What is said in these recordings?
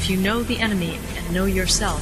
If you know the enemy and know yourself,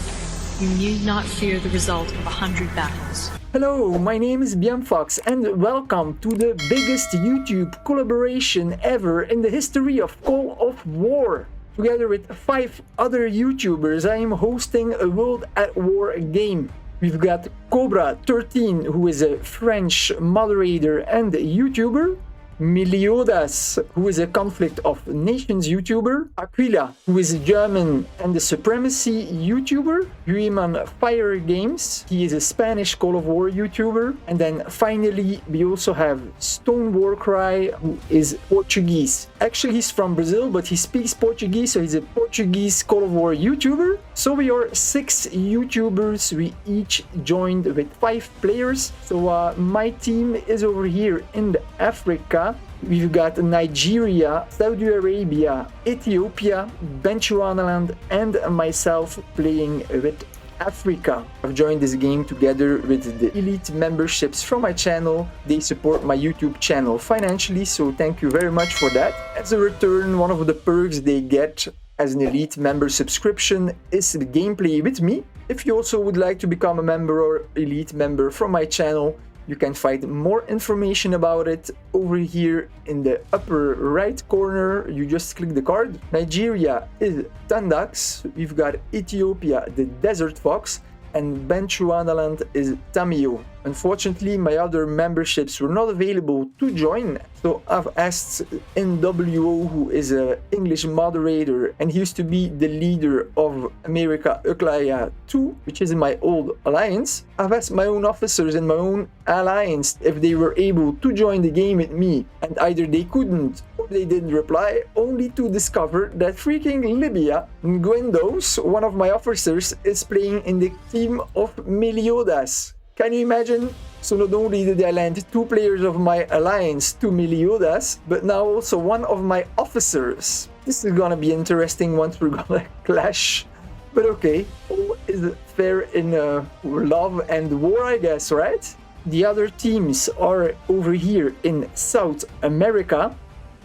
you need not fear the result of 100 battles. Hello, my name is BMFox and welcome to the biggest YouTube collaboration ever in the history of Call of War. Together with 5 other YouTubers, I am hosting a World at War game. We've got Cobra13, who is a French moderator and YouTuber. Meliodas, who is a Conflict of Nations YouTuber. Aquila, who is a German and a Supremacy YouTuber. Human Fire Games, he is a Spanish Call of War YouTuber. And then finally, we also have Stone Warcry, who is Portuguese. Actually, he's from Brazil, but he speaks Portuguese, so he's a Portuguese Call of War YouTuber. So we are 6 YouTubers. We each joined with 5 players. So my team is over here in Africa. We've got Nigeria, Saudi Arabia, Ethiopia, Bechuanaland, and myself playing with Africa. I've joined this game together with the elite memberships from my channel. They support my YouTube channel financially, so thank you very much for that. As a return, one of the perks they get as an elite member subscription is the gameplay with me. If you also would like to become a member or elite member from my channel, you can find more information about it over here in the upper right corner. You just click the card. Nigeria is Tandax. We've got Ethiopia, the Desert Fox, and Bechuanaland is Tamio. Unfortunately, my other memberships were not available to join, so I've asked NWO, who is an English moderator, and he used to be the leader of America Uklaya 2, which is my old alliance. I've asked my own officers in my own alliance if they were able to join the game with me, and either they couldn't or they didn't reply, only to discover that freaking Libya, Nguendos, one of my officers, is playing in the team of Meliodas. Can you imagine? So not only did I land 2 players of my alliance to Meliodas, but now also one of my officers. This is gonna be interesting once we're gonna clash. But okay, all is fair in love and war, I guess, right? The other teams are over here in South America.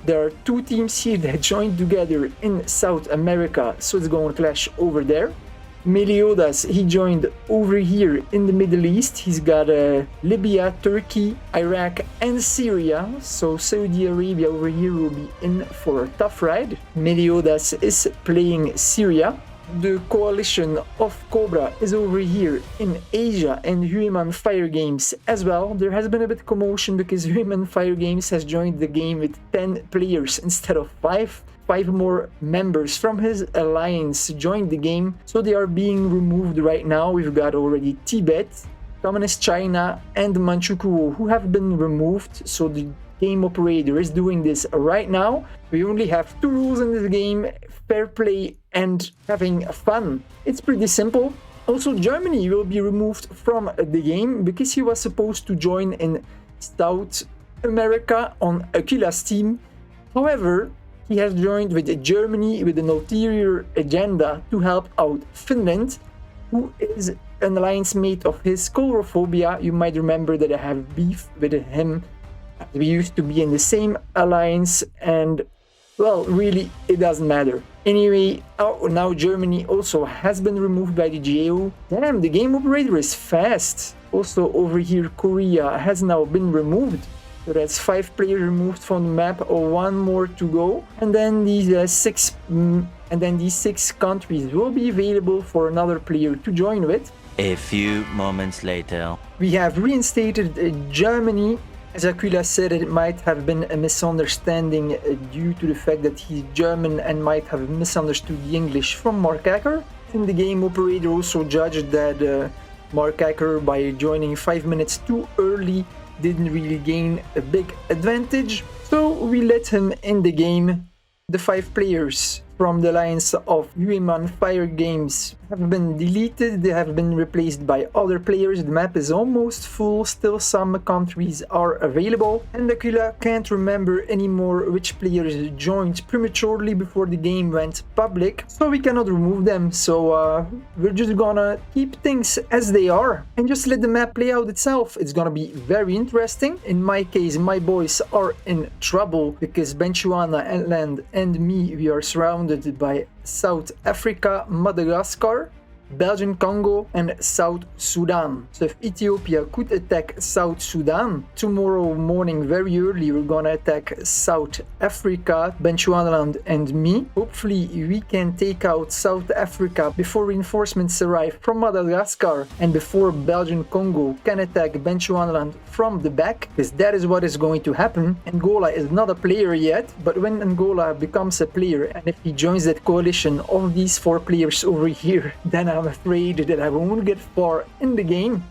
There are 2 teams here that joined together in South America, so it's going to clash over there. Meliodas, he joined over here in the Middle East. He's got Libya, Turkey, Iraq, and Syria. So Saudi Arabia over here will be in for a tough ride. Meliodas is playing Syria. The coalition of Cobra is over here in Asia, and Human Fire Games as well. There has been a bit of commotion because Human Fire Games has joined the game with 10 players instead of 5. 5 more members from his alliance joined the game, so they are being removed right now. We've got already Tibet, Communist China, and Manchukuo who have been removed, so the game operator is doing this right now. We only have 2 rules in this game: fair play and having fun. It's pretty simple. Also, Germany will be removed from the game because he was supposed to join in South America on Aquila's team. However, he has joined with Germany with an ulterior agenda to help out Finland, who is an alliance mate of his. Colorophobia. You might remember that I have beef with him. We used to be in the same alliance, and well, really, it doesn't matter. Anyway, now Germany also has been removed by the GAO. Damn, the game operator is fast. Also over here, Korea has now been removed. So that's 5 players removed from the map, or 1 more to go. And then these 6 countries will be available for another player to join with. A few moments later. We have reinstated Germany. As Aquila said, it might have been a misunderstanding due to the fact that he's German and might have misunderstood the English from Mark Acker. And the game operator also judged that Mark Acker, by joining 5 minutes too early, didn't really gain a big advantage, so we let him in the game. The 5 players from the alliance of Human Fire Games have been deleted. They have been replaced by other players. The map is almost full. Still some countries are available. And Aquila can't remember anymore which players joined prematurely before the game went public, so we cannot remove them. So we're just gonna keep things as they are and just let the map play out itself. It's gonna be very interesting. In my case, my boys are in trouble because Bechuanaland and me, we are surrounded surrounded by South Africa, Madagascar, Belgian Congo and South Sudan. So if Ethiopia could attack South Sudan, tomorrow morning very early we're gonna attack South Africa, Bechuanaland and me. Hopefully we can take out South Africa before reinforcements arrive from Madagascar and before Belgian Congo can attack Bechuanaland from the back, because that is what is going to happen. Angola is not a player yet, but when Angola becomes a player and if he joins that coalition of these 4 players over here, then I'm afraid that I won't get far in the game.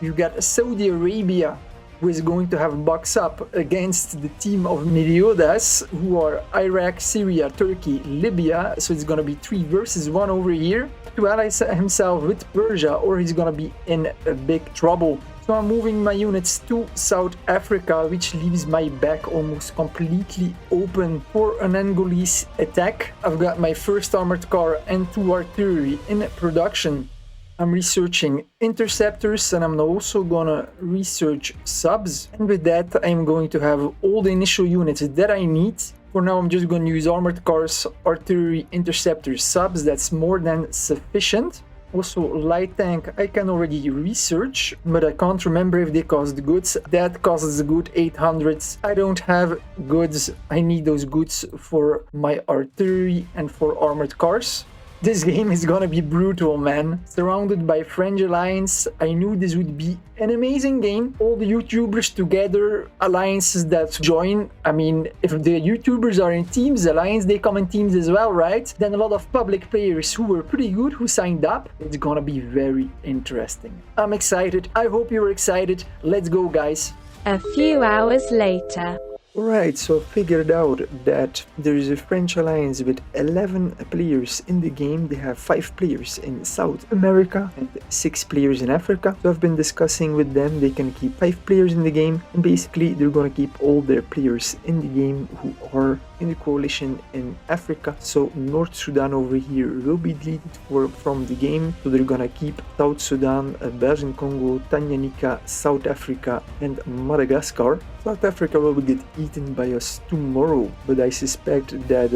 You've got Saudi Arabia, who is going to have box up against the team of Meliodas, who are Iraq, Syria, Turkey, Libya. So it's going to be 3 versus 1 over here to ally himself with Persia, or he's going to be in a big trouble. So I'm moving my units to South Africa, which leaves my back almost completely open for an Angolese attack. I've got my first armored car and 2 artillery in production. I'm researching interceptors and I'm also gonna research subs. And with that, I'm going to have all the initial units that I need. For now, I'm just gonna use armored cars, artillery, interceptors, subs. That's more than sufficient. Also, light tank I can already research, but I can't remember if they cost goods. That costs good 800s. I don't have goods. I need those goods for my artillery and for armored cars. This game is gonna be brutal, man. Surrounded by French Alliance, I knew this would be an amazing game. All the YouTubers together, alliances that join. I mean, if the YouTubers are in teams, alliance, they come in teams as well, right? Then a lot of public players who were pretty good, who signed up. It's gonna be very interesting. I'm excited. I hope you're excited. Let's go, guys. A few hours later. Alright, so I figured out that there is a French alliance with 11 players in the game. They have 5 players in South America and 6 players in Africa. So I've been discussing with them. They can keep 5 players in the game, and basically they're gonna keep all their players in the game who are in the coalition in Africa. So North Sudan over here will be deleted from the game. So they're gonna keep South Sudan, Belgian Congo, Tanganyika, South Africa and Madagascar. South Africa will get eaten by us tomorrow, but I suspect that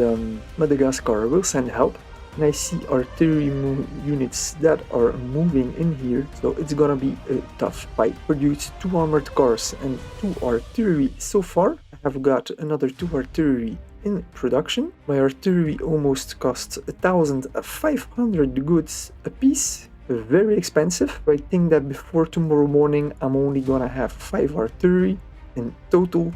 Madagascar will send help. And I see artillery units that are moving in here, so it's gonna be a tough fight. Produced 2 armored cars and 2 artillery so far. I have got another 2 artillery in production. My artillery almost costs 1,500 goods a piece. Very expensive. I think that before tomorrow morning I'm only gonna have 5 artillery in total.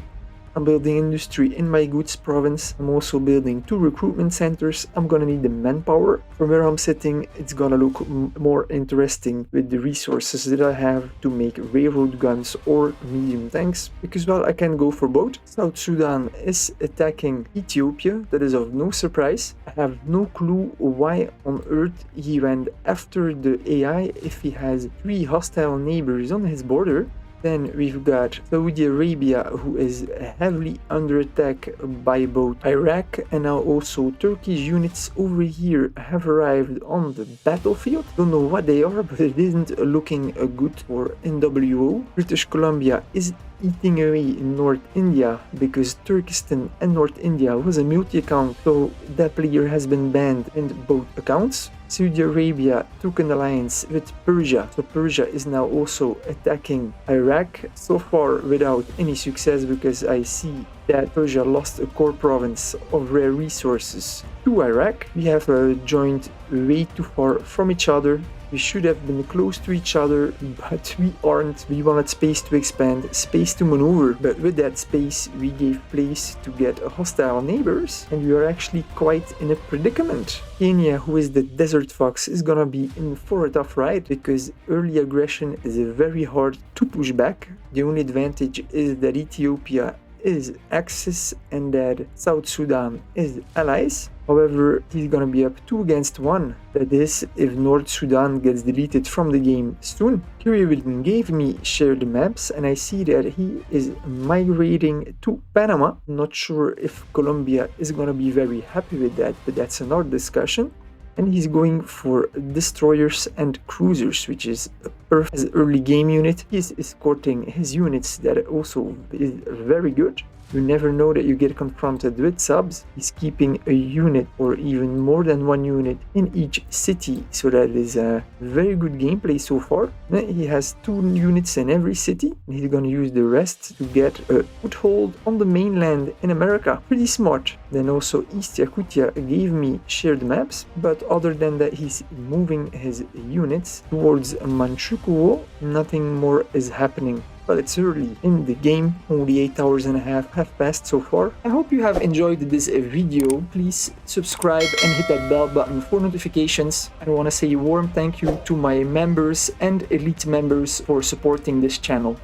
I'm building industry in my goods province. I'm also building 2 recruitment centers. I'm gonna need the manpower. From where I'm sitting, it's gonna look more interesting with the resources that I have to make railroad guns or medium tanks, because well, I can go for both. South Sudan is attacking Ethiopia. That is of no surprise. I have no clue why on earth he went after the AI if he has 3 hostile neighbors on his border. Then we've got Saudi Arabia, who is heavily under attack by both Iraq and now also Turkish units over here have arrived on the battlefield. Don't know what they are, but it isn't looking good for NWO. British Columbia is eating away in North India because Turkestan and North India was a multi-account, so that player has been banned in both accounts. Saudi Arabia took an alliance with Persia, so Persia is now also attacking Iraq, so far without any success because I see that Persia lost a core province of rare resources to Iraq. We have joined way too far from each other. We should have been close to each other, but we aren't. We wanted space to expand, space to maneuver, but with that space we gave place to get hostile neighbors, and we are actually quite in a predicament. Kenya, who is the desert fox, is gonna be in for a tough ride because early aggression is very hard to push back. The only advantage is that Ethiopia is Axis and that South Sudan is allies. However, he's gonna be up 2 against 1. That is, if North Sudan gets deleted from the game soon. Kyriwilden gave me shared maps and I see that he is migrating to Panama. Not sure if Colombia is gonna be very happy with that, but that's another discussion. And he's going for destroyers and cruisers, which is a perfect early game unit. He's escorting his units, that also is very good. You never know that you get confronted with subs. He's keeping a unit or even more than one unit in each city, so that is a very good gameplay so far. He has 2 units in every city. He's gonna use the rest to get a foothold on the mainland in America. Pretty smart. Then also East Yakutia gave me shared maps, but other than that he's moving his units towards Manchukuo. Nothing more is happening. But it's early in the game, only 8 hours and a half have passed so far. I hope you have enjoyed this video. Please subscribe and hit that bell button for notifications. I want to say a warm thank you to my members and elite members for supporting this channel.